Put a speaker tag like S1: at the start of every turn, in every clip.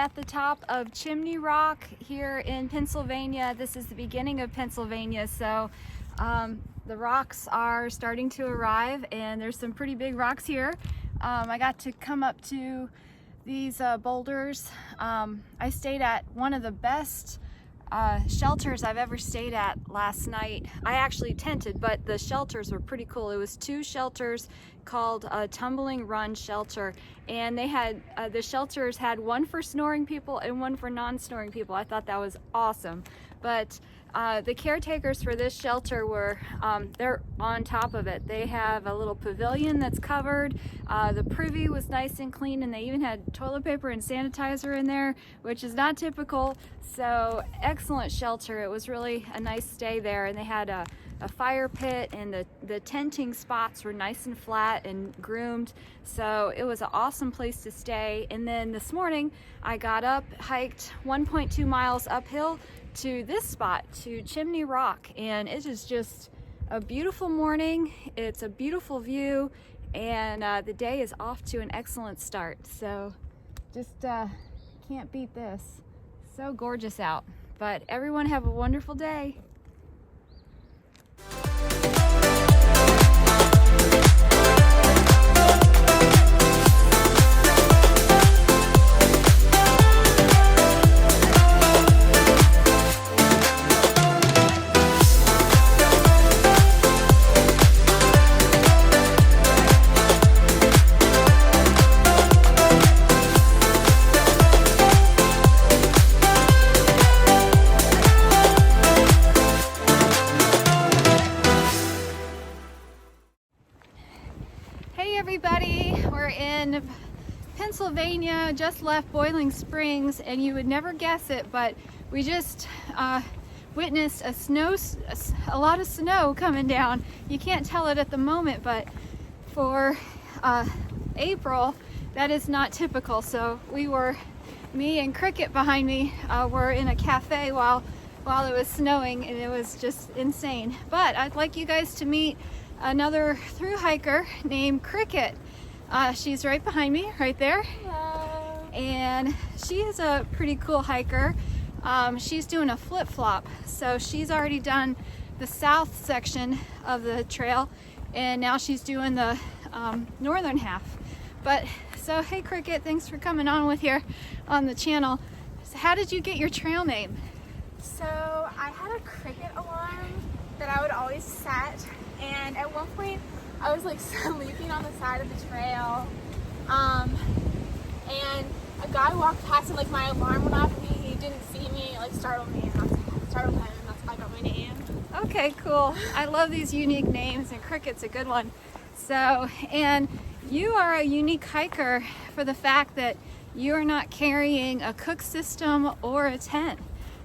S1: at the top of Chimney Rock here in Pennsylvania. This is the beginning of Pennsylvania, so the rocks are starting to arrive, and there's some pretty big rocks here. I got to come up to these boulders. I stayed at one of the best shelters I've ever stayed at last night. I actually tented, but the shelters were pretty cool. It was two shelters called Tumbling Run Shelter, and they had the shelters had one for snoring people and one for non-snoring people. I thought that was awesome. But the caretakers for this shelter were, they're on top of it. They have a little pavilion that's covered. The privy was nice and clean, and they even had toilet paper and sanitizer in there, which is not typical. So excellent shelter. It was really a nice stay there, and they had a fire pit, and the tenting spots were nice and flat and groomed. So it was an awesome place to stay. And then this morning I got up, hiked 1.2 miles uphill to this spot, to Chimney Rock, and it is just a beautiful morning. It's a beautiful view, and the day is off to an excellent start. So just can't beat this. So gorgeous out. But everyone have a wonderful day. Hey everybody, we're in Pennsylvania, just left Boiling Springs, and you would never guess it, but we just witnessed a lot of snow coming down. You can't tell it at the moment, but for April, that is not typical. So me and Cricket behind me were in a cafe while it was snowing, and it was just insane. But I'd like you guys to meet another thru hiker named Cricket. She's right behind me, right there.
S2: Hello.
S1: And she is a pretty cool hiker. She's doing a flip-flop. So she's already done the south section of the trail, and now she's doing the northern half. But so, hey Cricket, thanks for coming on the channel. So how did you get your trail name?
S2: So I had a cricket alarm that I would always set, and at one point I was like sleeping on the side of the trail, and a guy walked past and like my alarm went off, and he didn't see me. It like startled me, and startled him, and that's how I got my name.
S1: Okay, cool. I love these unique names, and Cricket's a good one. So, and you are a unique hiker for the fact that you are not carrying a cook system or a tent.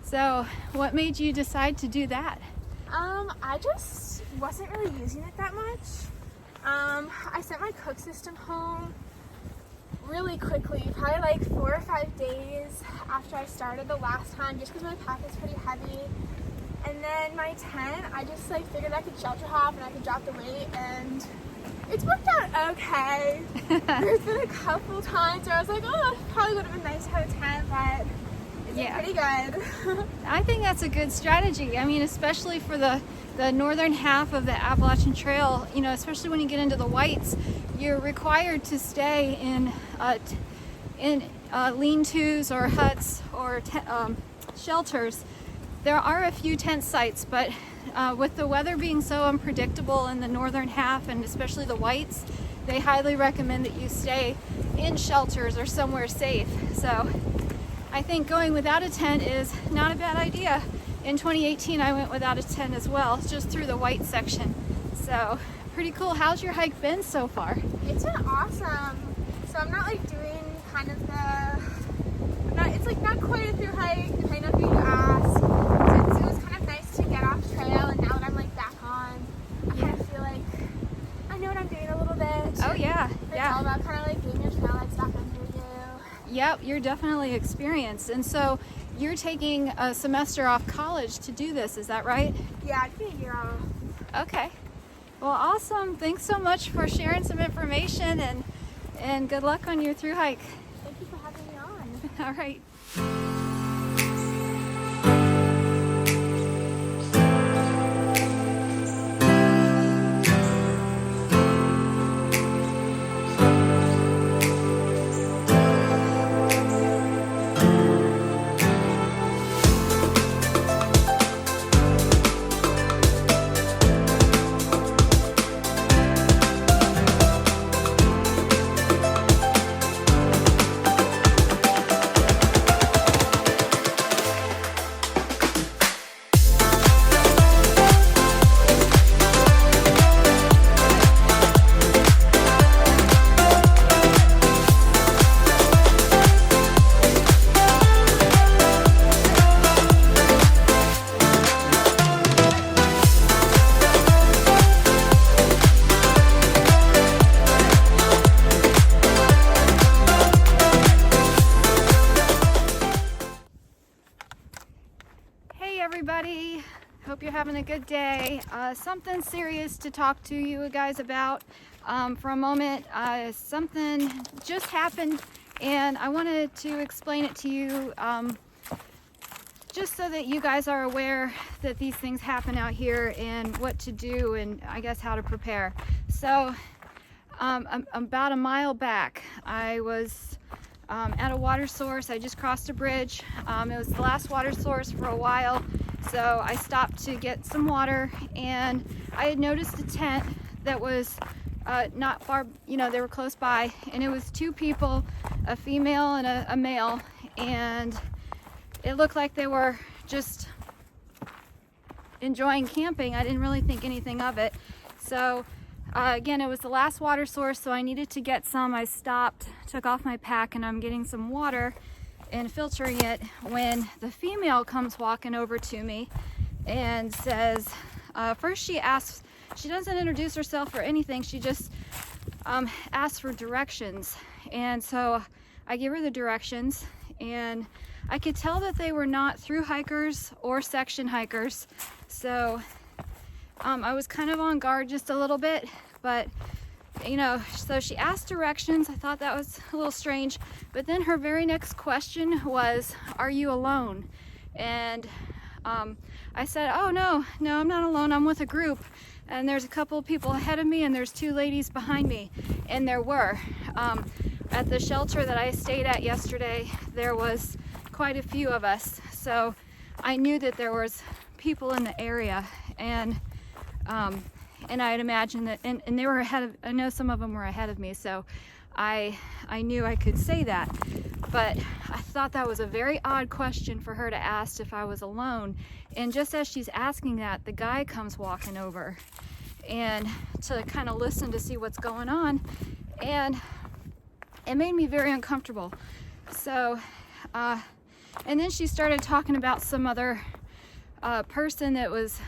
S1: So what made you decide to do that?
S2: I just wasn't really using it that much. I sent my cook system home really quickly, probably like 4 or 5 days after I started the last time, just because my pack is pretty heavy. And then my tent, I just like figured I could shelter hop and I could drop the weight, and it's worked out okay. There's been a couple times where I was like, oh, it probably would have been nice to have a tent, but it's been pretty good.
S1: I think that's a good strategy. I mean, especially for the northern half of the Appalachian Trail, you know, especially when you get into the whites, you're required to stay in lean-tos or huts or shelters. There are a few tent sites, but with the weather being so unpredictable in the northern half, and especially the whites, they highly recommend that you stay in shelters or somewhere safe. So I think going without a tent is not a bad idea. In 2018, I went without a tent as well, just through the white section. So pretty cool. How's your hike been so far?
S2: It's been awesome. So I'm not like doing kind of it's like not quite a thru hike, depending on who you ask. Since it was kind of nice to get off trail, and now that I'm like back on, I kind of feel like I know what I'm doing a little bit.
S1: Oh yeah,
S2: It's all about kind of like getting your trail legs back under you.
S1: Yep, you're definitely experienced. And so you're taking a semester off college to do this, is that right?
S2: Yeah, I'd be a year off.
S1: Okay. Well, awesome. Thanks so much for sharing some information, and good luck on your thru hike.
S2: Thank you for having me on.
S1: All right. a good day. Something serious to talk to you guys about for a moment. Something just happened and I wanted to explain it to you just so that you guys are aware that these things happen out here and what to do and I guess how to prepare. So about a mile back, I was at a water source. I just crossed a bridge. It was the last water source for a while, so I stopped to get some water, and I had noticed a tent that was not far, you know, they were close by, and it was two people, a female and a male, and it looked like they were just enjoying camping. I didn't really think anything of it. So again, it was the last water source, so I needed to get some. I stopped, took off my pack, and I'm getting some water and filtering it when the female comes walking over to me and says, first she asks, she doesn't introduce herself or anything, she just asks for directions. And so I give her the directions, and I could tell that they were not through hikers or section hikers. So I was kind of on guard just a little bit, but you know, so she asked directions. I thought that was a little strange, but then her very next question was, "Are you alone?" And I said, "Oh no, I'm not alone. I'm with a group, and there's a couple of people ahead of me, and there's two ladies behind me." And there were. At the shelter that I stayed at yesterday, there was quite a few of us, so I knew that there was people in the area, and I'd imagine that, and they were ahead of, I know some of them were ahead of me, so I knew I could say that. But I thought that was a very odd question for her to ask if I was alone. And just as she's asking that, the guy comes walking over and to kind of listen to see what's going on, and it made me very uncomfortable. So and then she started talking about some other person that was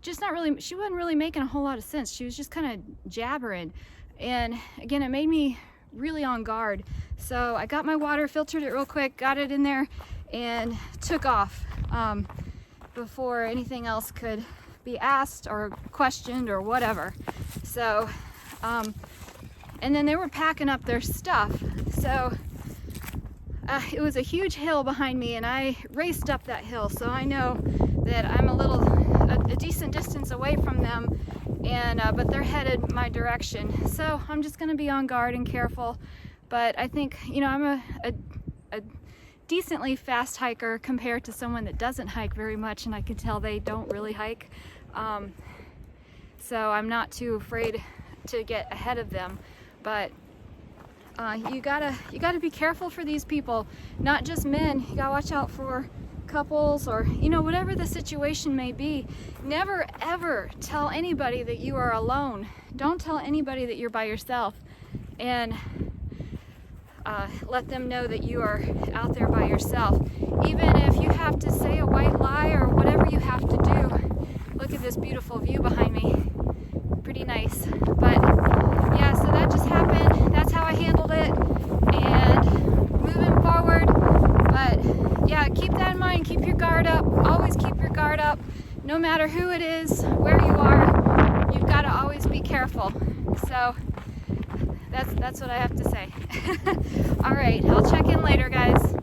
S1: just not really, she wasn't really making a whole lot of sense. She was just kind of jabbering. And again, it made me really on guard. So I got my water, filtered it real quick, got it in there, and took off before anything else could be asked or questioned or whatever. So, and then they were packing up their stuff. So it was a huge hill behind me, and I raced up that hill. So I know that I'm a decent distance away from them, and but they're headed my direction. So I'm just going to be on guard and careful. But I think, you know, I'm a decently fast hiker compared to someone that doesn't hike very much, and I can tell they don't really hike. So I'm not too afraid to get ahead of them. But you gotta be careful for these people, not just men. You gotta watch out for couples, or you know, whatever the situation may be. Never ever tell anybody that you are alone. Don't tell anybody that you're by yourself, and let them know that you are out there by yourself. Even if you have to say a white lie or whatever you have to do. Look at this beautiful view behind me. Pretty nice. But yeah, so that just happened. That's how I handled it, and moving forward. But yeah, keep that in mind. Keep your guard up. Always keep your guard up. No matter who it is, where you are, you've got to always be careful. So that's what I have to say. All right, I'll check in later, guys.